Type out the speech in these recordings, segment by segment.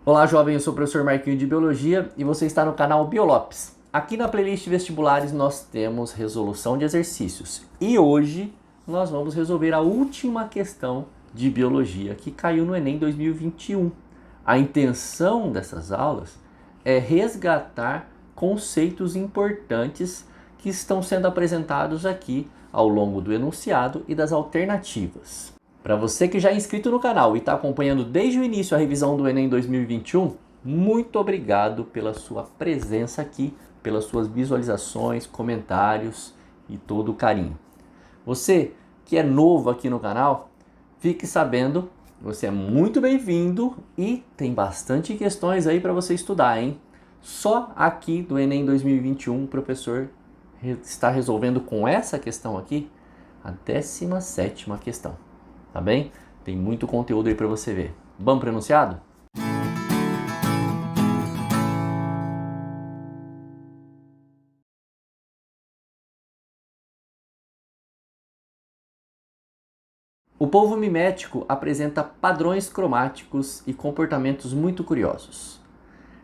Olá, jovem, eu sou o professor Marquinho de Biologia e você está no canal Biolopes. Aqui na playlist Vestibulares nós temos resolução de exercícios e hoje nós vamos resolver a última questão de Biologia que caiu no Enem 2021. A intenção dessas aulas é resgatar conceitos importantes que estão sendo apresentados aqui ao longo do enunciado e das alternativas. Para você que já é inscrito no canal e está acompanhando desde o início a revisão do Enem 2021, muito obrigado pela sua presença aqui, pelas suas visualizações, comentários e todo o carinho. Você que é novo aqui no canal, fique sabendo, você é muito bem-vindo e tem bastante questões aí para você estudar, hein? Só aqui do Enem 2021 o professor está resolvendo com essa questão aqui a 17ª questão. Tá bem? Tem muito conteúdo aí para você ver. Vamos para o enunciado? O polvo mimético apresenta padrões cromáticos e comportamentos muito curiosos.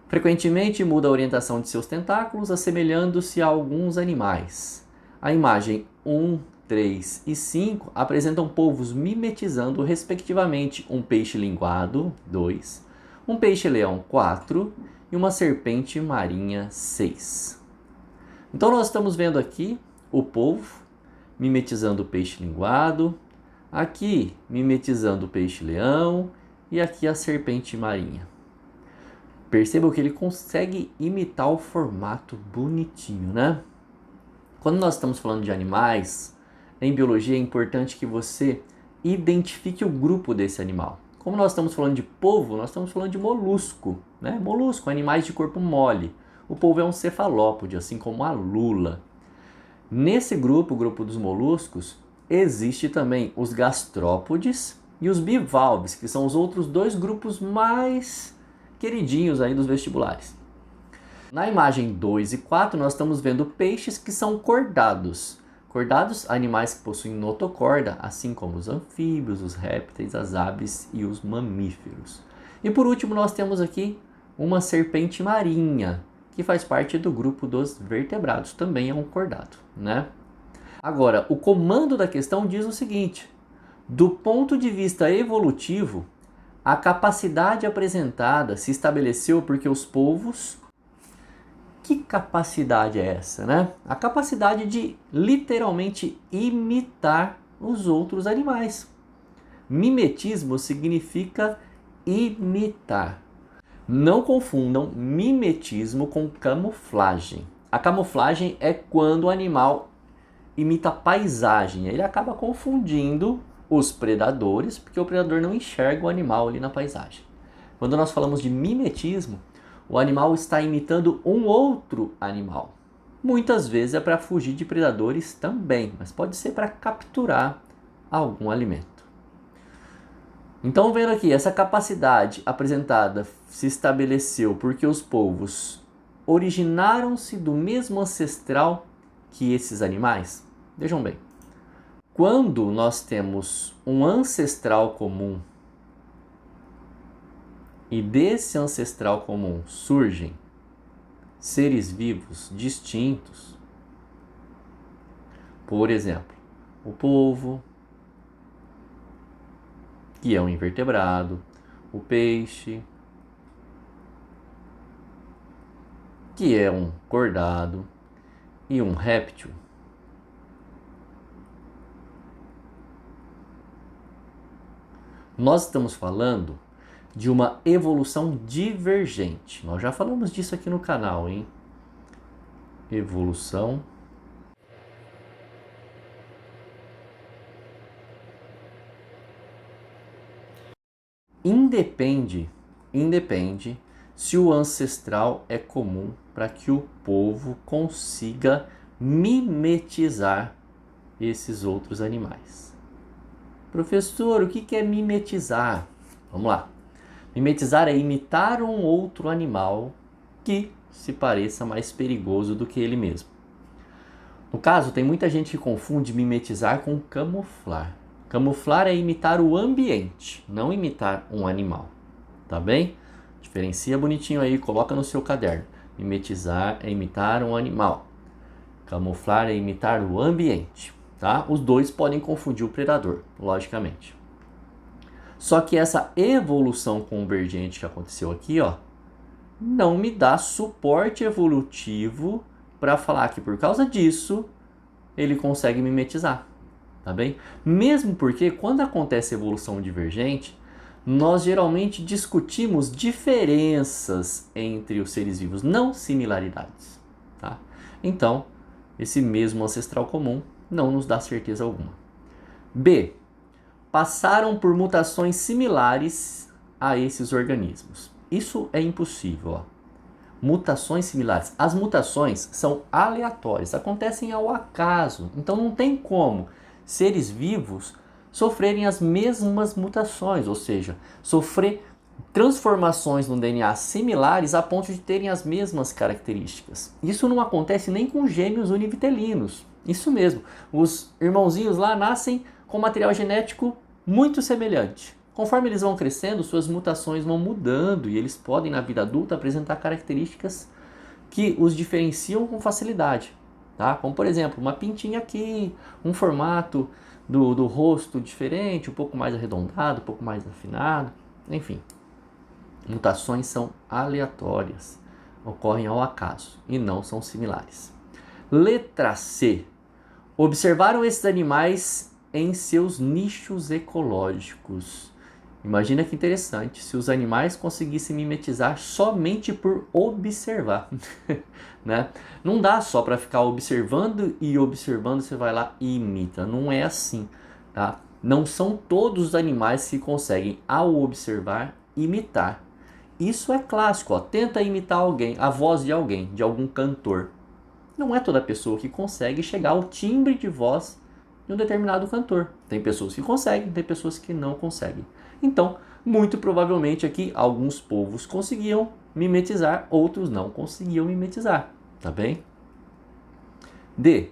Frequentemente muda a orientação de seus tentáculos, assemelhando-se a alguns animais. A imagem 1, 3 e 5 apresentam polvos mimetizando respectivamente um peixe linguado, 2, um peixe-leão, 4 e uma serpente marinha, 6. Então nós estamos vendo aqui o polvo mimetizando o peixe linguado, aqui mimetizando o peixe-leão e aqui a serpente marinha. Percebam que ele consegue imitar o formato bonitinho, né? Quando nós estamos falando de animais, em biologia é importante que você identifique o grupo desse animal. Como nós estamos falando de polvo, nós estamos falando de molusco, né? Molusco, animais de corpo mole. O polvo é um cefalópode, assim como a lula. Nesse grupo, o grupo dos moluscos, existe também os gastrópodes e os bivalves, que são os outros dois grupos mais queridinhos aí dos vestibulares. Na imagem 2 e 4, nós estamos vendo peixes que são cordados. Cordados, animais que possuem notocorda, assim como os anfíbios, os répteis, as aves e os mamíferos. E por último, nós temos aqui uma serpente marinha, que faz parte do grupo dos vertebrados, também é um cordado, né? Agora, o comando da questão diz o seguinte: do ponto de vista evolutivo, a capacidade apresentada se estabeleceu porque os polvos... Que capacidade é essa, né? A capacidade de literalmente imitar os outros animais. Mimetismo significa imitar. Não confundam mimetismo com camuflagem. A camuflagem é quando o animal imita a paisagem. Ele acaba confundindo os predadores, porque o predador não enxerga o animal ali na paisagem. Quando nós falamos de mimetismo, o animal está imitando um outro animal. Muitas vezes é para fugir de predadores também, mas pode ser para capturar algum alimento. Então, vendo aqui, essa capacidade apresentada se estabeleceu porque os polvos originaram-se do mesmo ancestral que esses animais. Vejam bem, quando nós temos um ancestral comum e desse ancestral comum surgem seres vivos distintos, por exemplo, o polvo, que é um invertebrado, o peixe, que é um cordado, e um réptil. Nós estamos falando de uma evolução divergente. Nós já falamos disso aqui no canal, hein? Evolução independe se o ancestral é comum para que o polvo consiga mimetizar esses outros animais. Professor, o que é mimetizar? Vamos lá. Mimetizar é imitar um outro animal que se pareça mais perigoso do que ele mesmo. No caso, tem muita gente que confunde mimetizar com camuflar. Camuflar é imitar o ambiente, não imitar um animal, tá bem? Diferencia bonitinho aí, coloca no seu caderno. Mimetizar é imitar um animal. Camuflar é imitar o ambiente, tá? Os dois podem confundir o predador, logicamente. Só que essa evolução convergente que aconteceu aqui, ó, não me dá suporte evolutivo para falar que por causa disso ele consegue mimetizar, tá bem? Mesmo porque quando acontece evolução divergente, nós geralmente discutimos diferenças entre os seres vivos, não similaridades, tá? Então, esse mesmo ancestral comum não nos dá certeza alguma. B. Passaram por mutações similares a esses organismos. Isso é impossível, ó. Mutações similares. As mutações são aleatórias, acontecem ao acaso. Então não tem como seres vivos sofrerem as mesmas mutações, ou seja, sofrer transformações no DNA similares a ponto de terem as mesmas características. Isso não acontece nem com gêmeos univitelinos. Isso mesmo, os irmãozinhos lá nascem com material genético muito semelhante. Conforme eles vão crescendo, suas mutações vão mudando e eles podem, na vida adulta, apresentar características que os diferenciam com facilidade. Tá? Como, por exemplo, uma pintinha aqui, um formato do rosto diferente, um pouco mais arredondado, um pouco mais afinado, enfim. Mutações são aleatórias, ocorrem ao acaso e não são similares. Letra C. Observaram esses animais em seus nichos ecológicos. Imagina que interessante, se os animais conseguissem mimetizar somente por observar, né? Não dá só para ficar observando e observando, você vai lá e imita. Não é assim, tá? Não são todos os animais que conseguem, ao observar, imitar. Isso é clássico, ó. Tenta imitar alguém, a voz de alguém, de algum cantor. Não é toda pessoa que consegue chegar ao timbre de voz de um determinado cantor. Tem pessoas que conseguem, tem pessoas que não conseguem. Então, muito provavelmente aqui, alguns povos conseguiam mimetizar, outros não conseguiam mimetizar, tá bem? D.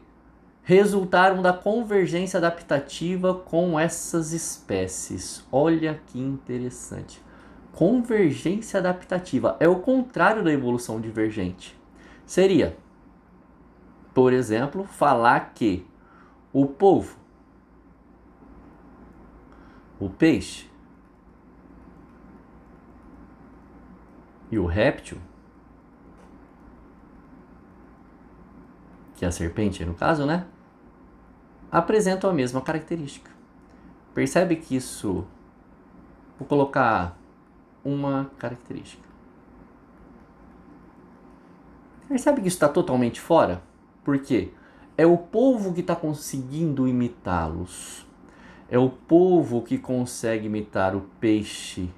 Resultaram da convergência adaptativa com essas espécies. Olha que interessante. Convergência adaptativa é o contrário da evolução divergente. Seria, por exemplo, falar que o polvo, o peixe e o réptil, que é a serpente no caso, né? Apresentam a mesma característica. Percebe que isso... Vou colocar uma característica. Percebe que isso está totalmente fora? Por quê? É o polvo que está conseguindo imitá-los. É o polvo que consegue imitar o peixe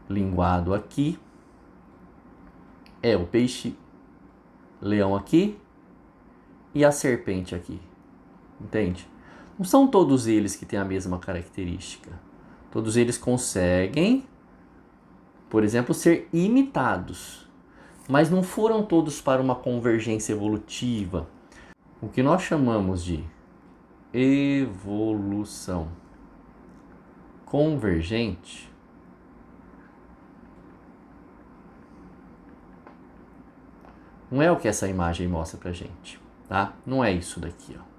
linguado aqui. É o peixe leão aqui e a serpente aqui. Entende? Não são todos eles que têm a mesma característica. Todos eles conseguem, por exemplo, ser imitados. Mas não foram todos para uma convergência evolutiva. O que nós chamamos de evolução convergente não é o que essa imagem mostra pra gente, tá? Não é isso daqui, ó.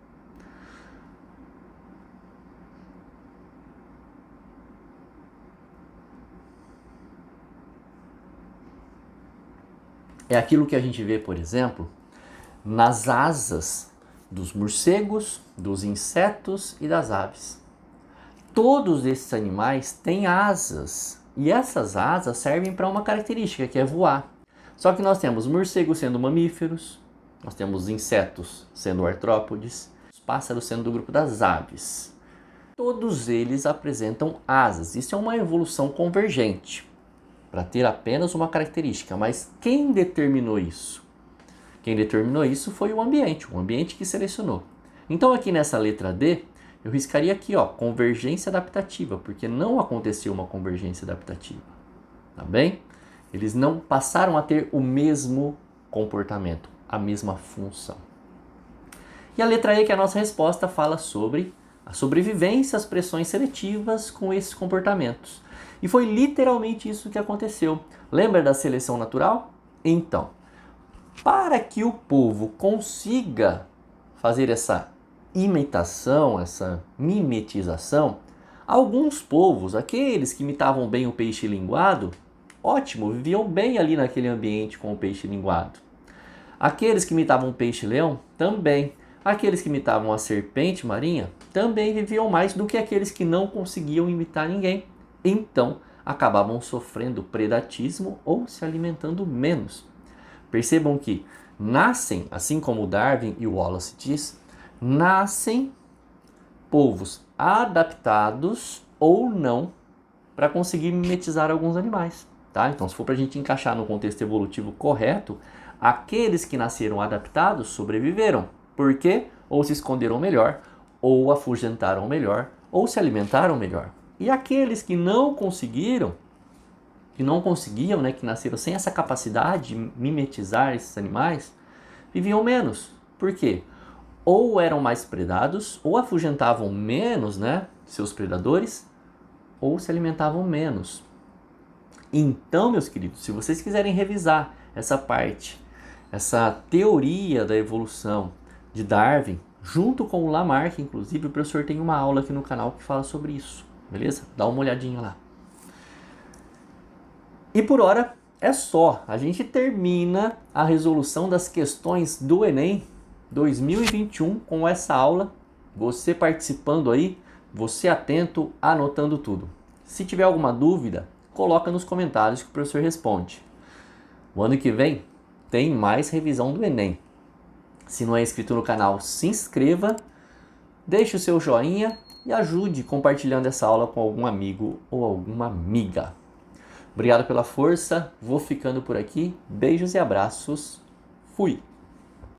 É aquilo que a gente vê, por exemplo, nas asas dos morcegos, dos insetos e das aves. Todos esses animais têm asas e essas asas servem para uma característica que é voar. Só que nós temos morcegos sendo mamíferos, nós temos insetos sendo artrópodes, os pássaros sendo do grupo das aves. Todos eles apresentam asas. Isso é uma evolução convergente, para ter apenas uma característica. Mas quem determinou isso? Quem determinou isso foi o ambiente que selecionou. Então aqui nessa letra D, eu riscaria aqui, ó, convergência adaptativa, porque não aconteceu uma convergência adaptativa, tá bem? Eles não passaram a ter o mesmo comportamento, a mesma função. E a letra E, que é a nossa resposta, fala sobre a sobrevivência às pressões seletivas com esses comportamentos. E foi literalmente isso que aconteceu. Lembra da seleção natural? Então, para que o povo consiga fazer essa imitação, essa mimetização, alguns povos, aqueles que imitavam bem o peixe linguado, ótimo, viviam bem ali naquele ambiente com o peixe linguado. Aqueles que imitavam o peixe-leão, também. Aqueles que imitavam a serpente marinha, também viviam mais do que aqueles que não conseguiam imitar ninguém. Então, acabavam sofrendo predatismo ou se alimentando menos. Percebam que nascem, assim como Darwin e Wallace diz, nascem povos adaptados ou não para conseguir mimetizar alguns animais. Tá? Então, se for para a gente encaixar no contexto evolutivo correto, aqueles que nasceram adaptados sobreviveram. Por quê? Ou se esconderam melhor, ou afugentaram melhor, ou se alimentaram melhor. E aqueles que não conseguiam, né, que nasceram sem essa capacidade de mimetizar esses animais, viviam menos. Por quê? Ou eram mais predados, ou afugentavam menos, né, seus predadores, ou se alimentavam menos. Então, meus queridos, se vocês quiserem revisar essa parte, essa teoria da evolução de Darwin, junto com o Lamarck, inclusive, o professor tem uma aula aqui no canal que fala sobre isso, beleza? Dá uma olhadinha lá. E por hora é só. A gente termina a resolução das questões do Enem 2021 com essa aula. Você participando aí, você atento, anotando tudo. Se tiver alguma dúvida, coloca nos comentários que o professor responde. O ano que vem tem mais revisão do Enem. Se não é inscrito no canal, se inscreva, deixe o seu joinha e ajude compartilhando essa aula com algum amigo ou alguma amiga. Obrigado pela força, vou ficando por aqui. Beijos e abraços. Fui!